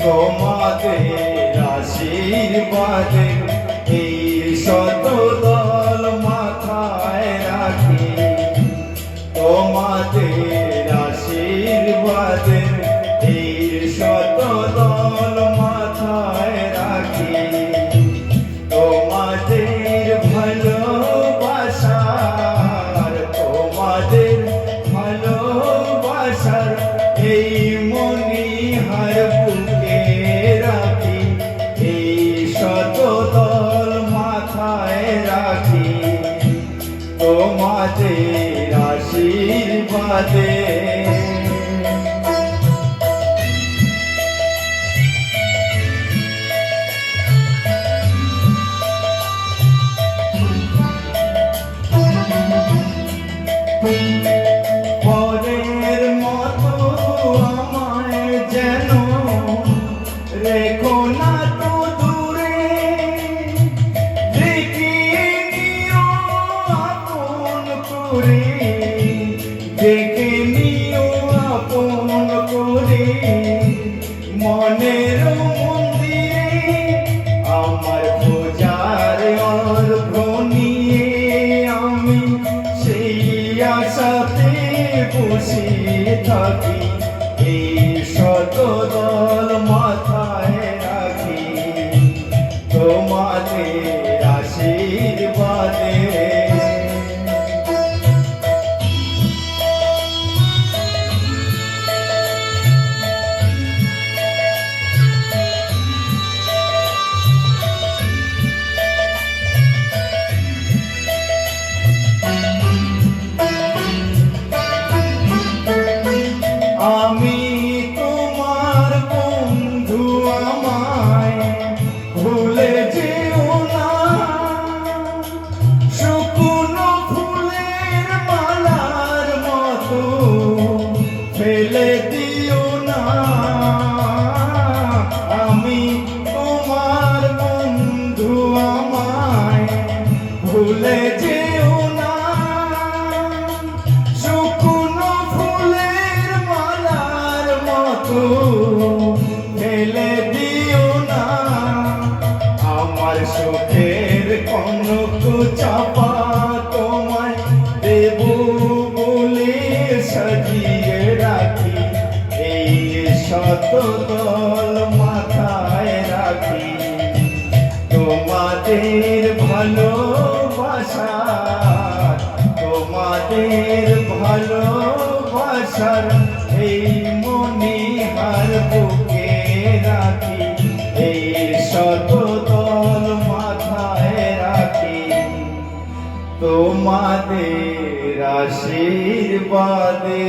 তোমাদের আশীর্বাদে এই শত দল মাথায় রাখি, তোমাদের আশীর্বাদে এই শত দল মাথায় রাখি। তোমাদের ভালোবাসার, তোমাদের ভালোবাসার এই মনিহার বুকে রাখি, এই শত দল মাথায় রাখি। তোমাদের আশীর্বাদে পরের মতো আমায় যেন রেখো না তো দূরে, দেখে নিও আপন করে, দেখে নিও আপন করে। মনের মন্দিরে আমার পূজার অর্ঘ্য নিয়ে আমি সেই আশাতে বসে থাকি, এই শত দল মাথায় রাখি। তোমাদের আশীর্বাদে আমি তোমার বন্ধু, আমায় ভুলে যেও না। শুকনো ফুলের মালার মতো ফেলে দিও না। আমি তোমার বন্ধু, আমায় ভুলে যেও না। ফেলে দিও না। আমার সুখের কনক চাপা তোমায় দেব বলে সাজিয়ে রাখি, এই শত দল মাথায় রাখি। তোমাদের ভালোবাসা, তোমাদের ভালোবাসার এই মনিহার বুকে রাখি, এই শত দল মাথায় রাখি। তোমাদের আশীর্বাদে